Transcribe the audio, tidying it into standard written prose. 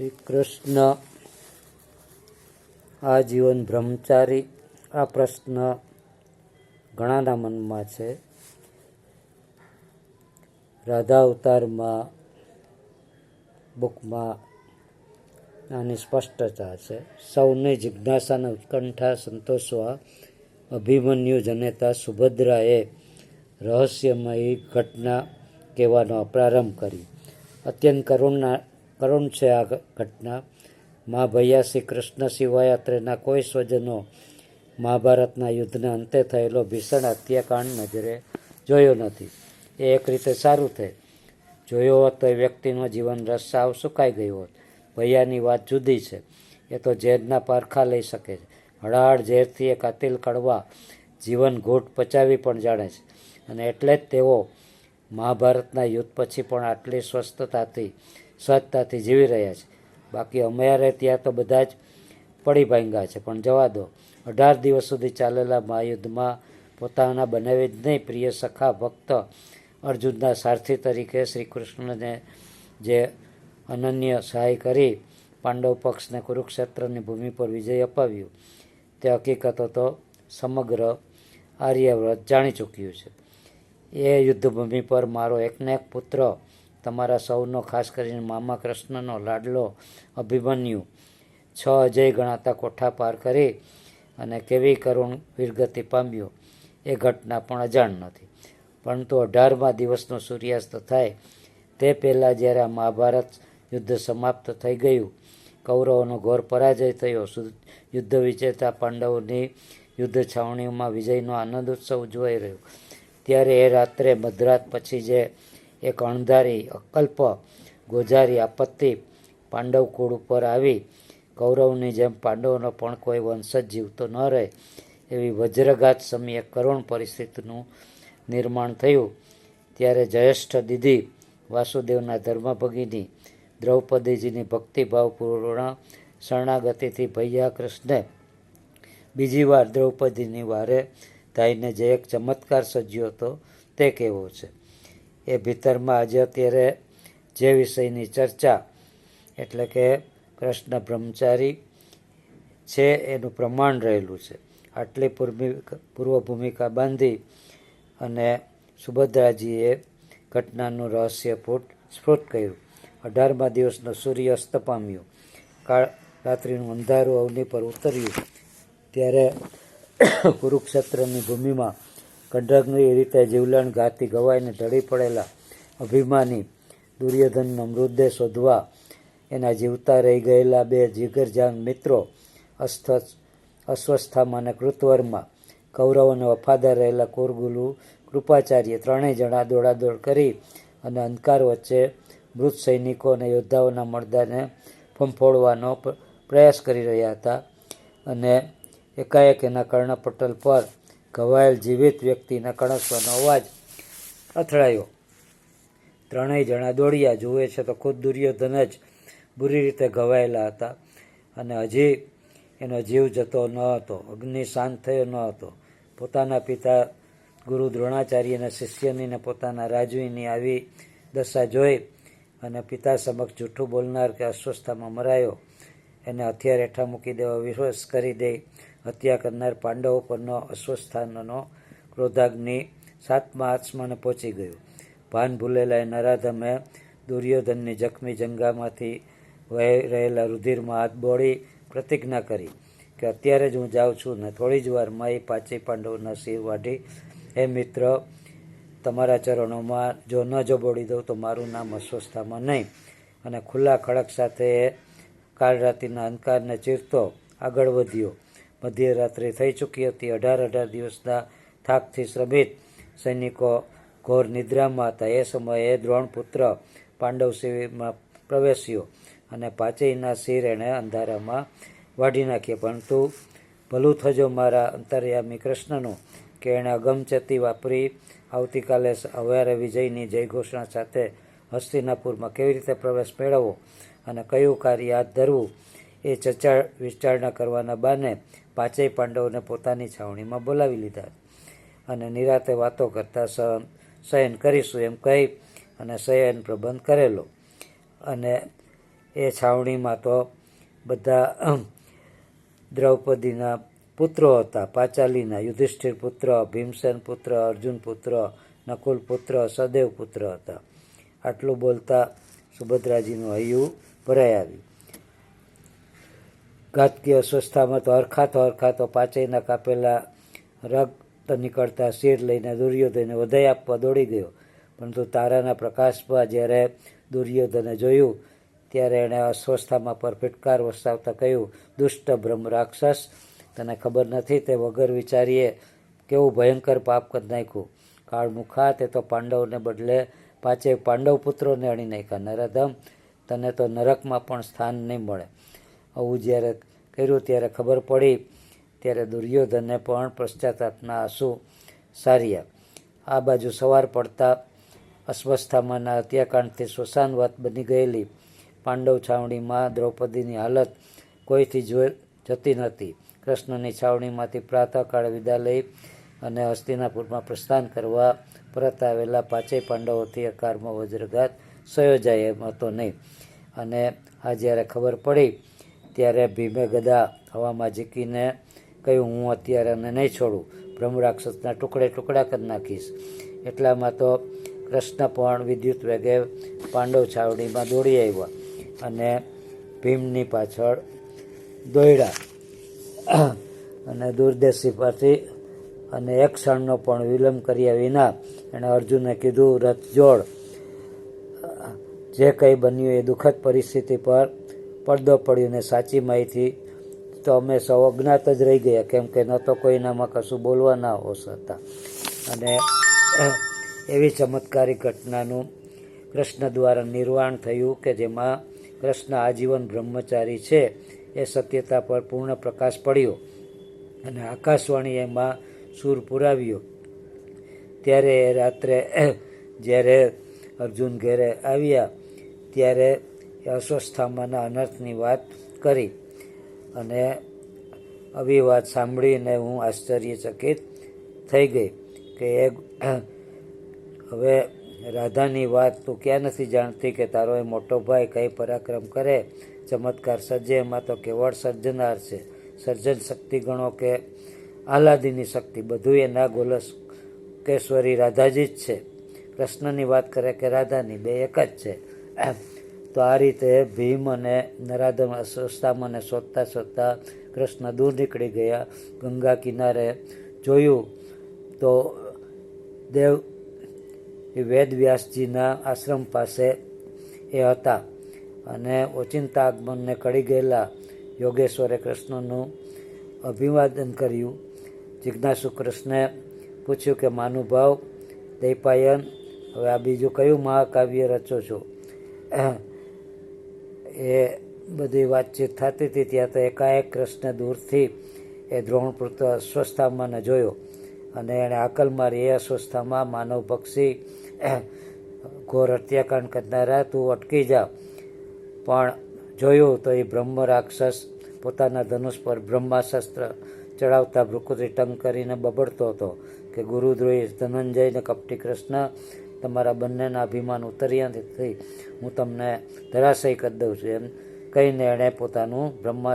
શ્રી કૃષ્ણ આજીવન બ્રહ્મચારી. આ પ્રશ્ન ઘણાના મનમાં છે. રાધા અવતારમાં બુકમાં આની સ્પષ્ટતા છે. સૌની જિજ્ઞાસાને ઉત્કંઠા સંતોષવા અભિમન્યુ જનેતા સુભદ્રાએ રહસ્યમયી ઘટના કહેવાનો પ્રારંભ કરી. અત્યંત કરુણ છે આ ઘટના. મા ભૈયા શ્રી કૃષ્ણ સિવાય અત્રેના કોઈ સ્વજનો મહાભારતના યુદ્ધના અંતે થયેલો ભીષણ હત્યાકાંડ નજરે જોયો નથી. એ એક રીતે સારું થાય. જોયો હોત તો એ વ્યક્તિનો જીવન રસ સાવ સુકાઈ ગયો હોત. ભૈયાની વાત જુદી છે. એ તો ઝેરના પારખા લઈ શકે છે. હળાહળ ઝેરથી એ કાતિલ કડવા જીવન ઘૂંટ પચાવી પણ જાણે છે. અને એટલે જ તેઓ મહાભારતના યુદ્ધ પછી પણ આટલી સહજતાથી જીવી રહ્યા છે. બાકી અમારે ત્યાં તો બધા જ પડી ભાંગ્યા છે. પણ જવા દો. 18 દિવસ સુધી ચાલેલા મહાયુદ્ધમાં પોતાના બનાવી જ નહીં, પ્રિય સખા ભક્ત અર્જુનના સારથી તરીકે શ્રી કૃષ્ણને જે અનન્ય સહાય કરી પાંડવ પક્ષને કુરુક્ષેત્રની ભૂમિ પર વિજય અપાવ્યું, તે હકીકતો તો સમગ્ર આર્યવ્રત જાણી ચૂક્યું છે. એ યુદ્ધભૂમિ પર મારો એકને એક પુત્ર, તમારા સૌનો, ખાસ કરીને મામા કૃષ્ણનો લાડલો અભિમન્યુ 6 અજય ગણાતા કોઠા પાર કરી અને કેવી કરુણ વીરગતિ પામ્યો એ ઘટના પણ અજાણ નથી. પરંતુ 18મા દિવસનો સૂર્યાસ્ત થાય તે પહેલાં જ્યારે આ મહાભારત યુદ્ધ સમાપ્ત થઈ ગયું, કૌરવોનો ઘોર પરાજય થયો, યુદ્ધ વિજેતા પાંડવોની યુદ્ધ છાવણીઓમાં વિજયનો આનંદ ઉત્સવ ઉજવાઈ રહ્યો, ત્યારે એ રાત્રે મધરાત પછી જે એક અણધારી અકલ્પ ગોજારી આપત્તિ પાંડવ કુળ ઉપર આવી, કૌરવની જેમ પાંડવોનો પણ કોઈ વંશજ જીવતો ન રહે એવી વજ્રઘાત સમયે કરુણ પરિસ્થિતિનું નિર્માણ થયું, ત્યારે જ્યેષ્ઠ દીદી વાસુદેવના ધર્મભગિની દ્રૌપદીજીની ભક્તિભાવપૂર્ણ શરણાગતિથી ભૈયા કૃષ્ણે બીજી વાર દ્રૌપદીની વારે ધાઈને જે એક ચમત્કાર સર્જ્યો હતો તે કેવો છે. એ ભીતરમાં આજે અત્યારે જે વિષયની ચર્ચા, એટલે કે કૃષ્ણ બ્રહ્મચારી છે એનું પ્રમાણ રહેલું છે. આટલી પૂર્વ ભૂમિકા બાંધી અને સુભદ્રાજીએ ઘટનાનું રહસ્ય સ્ફુટ કર્યું. 18મા દિવસનો સૂર્ય અસ્ત પામ્યો, કાળ રાત્રિનું અંધારું અવની પર ઉતર્યું, ત્યારે કુરુક્ષેત્રની ભૂમિમાં કંડકની રીતે જીવલેણ ઘાથી ગવાઈને ઢળી પડેલા અભિમાની દુર્યોધનનો મૃતદેહ શોધવા એના જીવતા રહી ગયેલા 2 જીગરજાન મિત્રો અશ્વસ્થામા અને કૃતવર્મા, કૌરવોને વફાદાર રહેલા કુરગુલુ કૃપાચાર્ય, 3 જણા દોડાદોડ કરી અને અંધકાર વચ્ચે મૃત સૈનિકો અને યોદ્ધાઓના મળદાને ફંફોળવાનો પ્રયાસ કરી રહ્યા હતા. અને એકાએક એના કર્ણપટલ પર ઘવાયેલ જીવિત વ્યક્તિના કણસવાનો અવાજ અથડાયો. 3 જણા દોડ્યા. જુએ છે તો ખુદ દુર્યોધન જ બુરી રીતે ઘવાયેલા હતા અને હજી એનો જીવ જતો ન હતો. અગ્નિ શાંત થયો ન હતો. પોતાના પિતા ગુરુ દ્રોણાચાર્યના શિષ્યની ને પોતાના રાજવીની આવી દશા જોઈ અને પિતા સમક્ષ જૂઠું બોલનાર કે અસ્વસ્થતામાં મરાયો એને હથિયાર હેઠા મૂકી દેવા વિવશ કરી દે હત્યા કરનાર પાંડવો પરનો અશ્વસ્થાનનો ક્રોધાગ્નિ 7મા આસમાને પહોંચી ગયો. ભાન ભૂલેલા એ નરાધમે દુર્યોધનની જખમી જંગામાંથી વહી રહેલા રુધિરમાં હાથ બોળી પ્રતિજ્ઞા કરી કે અત્યારે જ હું જાઉં છું ને થોડી જ વારમાં એ 5 પાંડવોના શિર વાઢી, હે મિત્ર, તમારા ચરણોમાં જો ન જબોડી દઉં તો મારું નામ અસ્વસ્થામાં નહીં. અને ખુલ્લા ખડક સાથે એ કાળ રાત્રિના અંધકારને ચીરતો આગળ વધ્યો. મધ્યરાત્રિ થઈ ચૂકી હતી. 18 દિવસના થાકથી શ્રમિત સૈનિકો ઘોર નિદ્રામાં હતા. એ સમયે દ્રોણપુત્ર પાંડવ શિબિરમાં પ્રવેશ્યો અને 5ના શિર એણે અંધારામાં વાઢી નાખ્યા. પરંતુ ભલું થજો મારા અંતર્યામી કૃષ્ણનું કે એણે અગમચેતી વાપરી આવતીકાલે સવારે વિજયની જયઘોષણા સાથે હસ્તિનાપુરમાં કેવી રીતે પ્રવેશ મેળવવો અને કયું કાર્ય હાથ ધરવું એ ચર્ચા વિચારણા કરવાના બહાને 5 પાંડવોને પોતાની છાવણીમાં બોલાવી લીધા અને નિરાતે વાતો કરતા શયન કરીશું એમ કહી અને શયન પ્રબંધ કરેલો. અને એ છાવણીમાં તો બધા દ્રૌપદીના પુત્રો હતા, પાંચાલીના, યુધિષ્ઠિર પુત્ર, ભીમસેન પુત્ર, અર્જુન પુત્ર, નકુલ પુત્ર, સદેવ પુત્ર હતા. આટલું બોલતા સુભદ્રાજીનું હૈયું ભરાઈ આવ્યું. ઘાતકી અસ્વસ્થામાં તો હરખાતો પાંચેયના કાપેલા રક્ત નીકળતા શિર લઈને દુર્યોધને વધાઈ આપવા દોડી ગયો. પરંતુ તારાના પ્રકાશમાં જ્યારે દુર્યોધને જોયું ત્યારે એણે અસ્વસ્થામાં પર ફિટકાર વસાવતા કહ્યું, દુષ્ટ બ્રહ્મ રાક્ષસ, તને ખબર નથી તે વગર વિચારીએ કેવું ભયંકર પાપ કરી નાખ્યું. કાળમુખા, તે તો પાંડવને બદલે પાંચેય પાંડવ પુત્રોને અણી નાખ્યા. નરાધમ, તને તો નરકમાં પણ સ્થાન નહીં મળે. આવું જ્યારે કર્યું ત્યારે ખબર પડી ત્યારે દુર્યોધને પણ પશ્ચાતાપના આંસુ સાર્યા. આ બાજુ સવાર પડતા અસ્વસ્થામાના હત્યાકાંડથી શ્મશાનવાત બની ગયેલી પાંડવ છાવણીમાં દ્રૌપદીની હાલત કોઈથી જતી નહોતી. કૃષ્ણની છાવણીમાંથી પ્રાતઃકાળે વિદા લઈ અને હસ્તિનાપુરમાં પ્રસ્થાન કરવા પરત આવેલા પાંચેય પાંડવોથી અકાળમાં વજ્રઘાત સયોજાય એમ હતો નહીં. અને આ જ્યારે ખબર પડી ત્યારે ભીમે ગદા હવામાં ઝીકીને કહ્યું, હું અત્યારે એને નહીં છોડું, બ્રહ્મરાક્ષસના ટુકડા કરી નાખીશ. એટલામાં તો કૃષ્ણ પણ વિદ્યુત વેગે પાંડવ છાવણીમાં દોડી આવ્યા અને ભીમની પાછળ દોડ્યા અને દૂરદેશી પાછી અને એક ક્ષણનો પણ વિલંબ કર્યા વિના એણે અર્જુને કીધું, રથ જોડ. જે કંઈ બન્યું એ દુઃખદ પરિસ્થિતિ પર પડદો પડ્યો ને સાચી માહિતી તો અમે સૌ અજ્ઞાત જ રહી ગયા, કેમ કે ન તો કોઈનામાં કશું બોલવાના હોશ હતા. અને એવી ચમત્કારિક ઘટનાનું કૃષ્ણ દ્વારા નિર્વાણ થયું કે જેમાં કૃષ્ણ આજીવન બ્રહ્મચારી છે એ સત્યતા પર પૂર્ણ પ્રકાશ પડ્યો અને આકાશવાણી એમાં સૂર પુરાવ્યો. ત્યારે રાત્રે જ્યારે અર્જુન ઘેરે આવ્યા ત્યારે અસ્વસ્થામાના અનર્થની વાત કરી અને આવી વાત સાંભળીને હું આશ્ચર્યચકિત થઈ ગઈ કે હવે રાધાની વાત તું ક્યાં નથી જાણતી કે તારો એ મોટો ભાઈ કઈ પરાક્રમ કરે, ચમત્કાર સર્જે, એમાં તો કેવળ સર્જનાર છે. સર્જન શક્તિ ગણો કે આહલાદીની શક્તિ, બધું એ ના ગોલકેશ્વરી રાધાજી જ છે. કૃષ્ણની વાત કરે કે રાધાની, બે એક જ છે. તો આ રીતે ભીમ અને નરાધમ અસ્વસ્થામાને શોધતા કૃષ્ણ દૂર નીકળી ગયા. ગંગા કિનારે જોયું તો દેવ વેદવ્યાસજીના આશ્રમ પાસે એ હતા અને ઓચિંતા આગમનને કળી ગયેલા યોગેશ્વરે કૃષ્ણનું અભિવાદન કર્યું. જિજ્ઞાસુ કૃષ્ણે પૂછ્યું કે મહાનુભાવ દૈપાયન, હવે આ બીજું કયું મહાકાવ્ય રચો છો? એ બધી વાતચીત થતી હતી ત્યાં તો એકાએક કૃષ્ણ દૂરથી એ દ્રોણપુત્ર અસ્વસ્થામાને જોયો અને એણે આકલ મારી, એ અસ્વસ્થામાં માનવ પક્ષી ઘોર હત્યાકાંડ કરનારા, તું અટકી જા. પણ જોયું તો એ બ્રહ્મ રાક્ષસ પોતાના ધનુષ પર બ્રહ્માસ્ત્ર ચડાવતા ભ્રુકુટી ટંગ કરીને બબડતો હતો કે ગુરુદ્રોહી ધનંજય ને કપટી કૃષ્ણ, તમારા બંનેના અભિમાન ઉતર્યાથી હું તમને ધરાશયી કરી દઉં છું. એમ કહીને એણે પોતાનું બ્રહ્મા